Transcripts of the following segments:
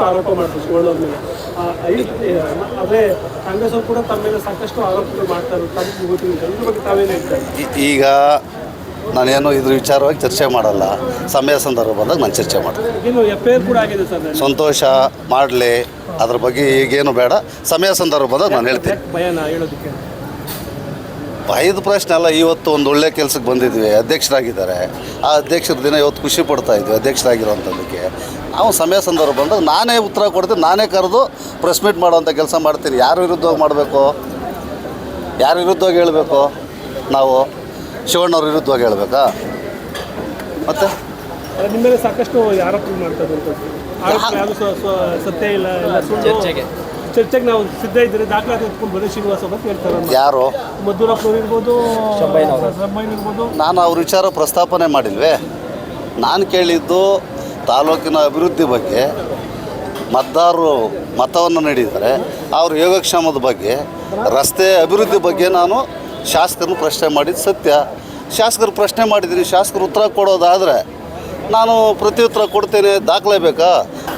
ಆರೋಪ ಮಾಡ್ತಾರೆ ಶಿವಣ್ಣವ್ರ ಮೇಲೆ. ಅದೇ ಕಾಂಗ್ರೆಸ್ ಅವರು ಕೂಡ ತಮ್ಮ ಮೇಲೆ ಸಾಕಷ್ಟು ಆರೋಪಗಳು ಮಾಡ್ತಾರೆ, ತಮ್ಮ ಗೊತ್ತಿಲ್ಲ. ಇದ್ರ ಬಗ್ಗೆ ತಾವೇನು ಹೇಳ್ತಾರೆ? ಈಗ ನಾನೇನು ಇದ್ರ ವಿಚಾರವಾಗಿ ಚರ್ಚೆ ಮಾಡಲ್ಲ. ಸಮಯ ಸಂದರ್ಭ ಬಂದಾಗ ನಾನು ಚರ್ಚೆ ಮಾಡ್ತೀನಿ. ಇನ್ನು FIR ಕೂಡ ಆಗಿದೆ ಸರ್. ಸಂತೋಷ ಮಾಡಲಿ, ಅದ್ರ ಬಗ್ಗೆ ಈಗೇನು ಬೇಡ. ಸಮಯ ಸಂದರ್ಭ ಬಂದಾಗ ನಾನು ಹೇಳ್ತೀನಿ. ಭಯನ ಹೇಳೋದಕ್ಕೆ ಭಯದ ಪ್ರಶ್ನೆ ಅಲ್ಲ. ಇವತ್ತು ಒಂದು ಒಳ್ಳೆ ಕೆಲಸಕ್ಕೆ ಬಂದಿದ್ವಿ, ಅಧ್ಯಕ್ಷರಾಗಿದ್ದಾರೆ. ಆ ಅಧ್ಯಕ್ಷರ ದಿನ ಇವತ್ತು ಖುಷಿ ಪಡ್ತಾ ಇದ್ವಿ ಅಧ್ಯಕ್ಷರಾಗಿರೋವಂಥದ್ದಕ್ಕೆ. ನಾವು ಸಮಯ ಸಂದರ್ಭ ಬಂದಾಗ ನಾನೇ ಉತ್ತರ ಕೊಡ್ತೀನಿ, ನಾನೇ ಕರೆದು ಪ್ರೆಸ್ ಮೀಟ್ ಮಾಡೋವಂಥ ಕೆಲಸ ಮಾಡ್ತೀನಿ. ಯಾರ ವಿರುದ್ಧವಾಗಿ ಮಾಡಬೇಕು, ಯಾರ ವಿರುದ್ಧವಾಗಿ ಹೇಳಬೇಕು? ನಾವು ಶಿವಣ್ಣವ್ರ ವಿರುದ್ಧವಾಗಿ ಹೇಳಬೇಕಾ? ಮತ್ತು ನಿಮ್ಮ ಮೇಲೆ ಸಾಕಷ್ಟು ಆರೋಪಗಳು ಮಾಡ್ತಾರೆ. ಯಾವುದು ಸತ್ಯ ಇಲ್ಲ, ಎಲ್ಲ ಸುಳ್ಳು. ಚರ್ಚೆಗೆ ನಾವು ಸಿದ್ಧ ಇದ್ದೀರಿ, ದಾಖಲಾತಿ ಎತ್ಕೊಂಡು ಬರೀ ಶ್ರೀನಿವಾಸ ಅಂತ ಹೇಳ್ತಾರೆ. ಯಾರು? ಮದ್ದೂರಪ್ಪನವ್ರು ಇರ್ಬೋದು, ಇರ್ಬೋದು. ನಾನು ಅವ್ರ ವಿಚಾರ ಪ್ರಸ್ತಾಪನೆ ಮಾಡಿಲ್ವೇ. ನಾನು ಕೇಳಿದ್ದು ತಾಲೂಕಿನ ಅಭಿವೃದ್ಧಿ ಬಗ್ಗೆ. ಮತದಾರರು ಮತವನ್ನು ನೀಡಿದ್ದಾರೆ, ಅವ್ರ ಯೋಗಕ್ಷೇಮದ ಬಗ್ಗೆ, ರಸ್ತೆ ಅಭಿವೃದ್ಧಿ ಬಗ್ಗೆ ನಾನು ಶಾಸಕರನ್ನು ಪ್ರಶ್ನೆ ಮಾಡಿದ್ದು ಸತ್ಯ. ಶಾಸಕರು ಪ್ರಶ್ನೆ ಮಾಡಿದ್ದೀನಿ, ಶಾಸಕರು ಉತ್ತರ ಕೊಡೋದಾದರೆ ನಾನು ಪ್ರತಿ ಉತ್ತರ ಕೊಡ್ತೇನೆ. ದಾಖಲೆ ಬೇಕಾ?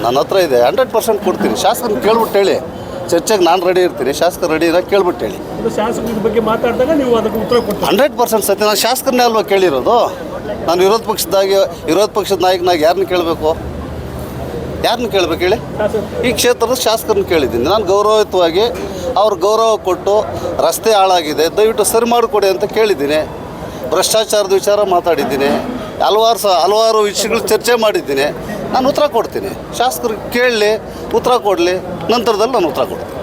ನನ್ನ ಹತ್ರ ಇದೆ, 100% ಕೊಡ್ತೀನಿ. ಶಾಸಕರನ್ನ ಕೇಳ್ಬಿಟ್ಟು ಹೇಳಿ, ಚರ್ಚೆಗೆ ನಾನು ರೆಡಿ ಇರ್ತೀನಿ. ಶಾಸಕರು ರೆಡಿ ಇಲ್ಲ, ಕೇಳ್ಬಿಟ್ಟು ಹೇಳಿ. ಶಾಸಕರ ಬಗ್ಗೆ ಮಾತಾಡಿದಾಗ ನೀವು ಅದಕ್ಕೆ ಉತ್ತರ ಕೊಡ್ತೀರಿ? 100% ಸತ್ಯ. ನಾನು ಶಾಸಕರನ್ನೇ ಅಲ್ವಾ ಕೇಳಿರೋದು. ನಾನು ವಿರೋಧ ಪಕ್ಷದ ನಾಯಕನಾಗಿ ಯಾರನ್ನ ಕೇಳಬೇಕು? ಯಾರನ್ನ ಕೇಳಬೇಕು ಹೇಳಿ? ಈ ಕ್ಷೇತ್ರದ ಶಾಸಕರನ್ನ ಕೇಳಿದ್ದೀನಿ. ನಾನು ಗೌರವಯುತವಾಗಿ ಅವ್ರ ಗೌರವ ಕೊಟ್ಟು, ರಸ್ತೆ ಹಾಳಾಗಿದೆ ದಯವಿಟ್ಟು ಸರಿ ಮಾಡಿಕೊಡಿ ಅಂತ ಕೇಳಿದ್ದೀನಿ. ಭ್ರಷ್ಟಾಚಾರದ ವಿಚಾರ ಮಾತಾಡಿದ್ದೀನಿ, ಹಲವಾರು ವಿಷಯಗಳು ಚರ್ಚೆ ಮಾಡಿದ್ದೀನಿ. ನಾನು ಉತ್ತರ ಕೊಡ್ತೀನಿ. ಶಾಸಕರಿಗೆ ಕೇಳಲಿ, ಉತ್ತರ ಕೊಡಲಿ, ನಂತರದಲ್ಲಿ ನಾನು ಉತ್ತರ ಕೊಡ್ತೀನಿ.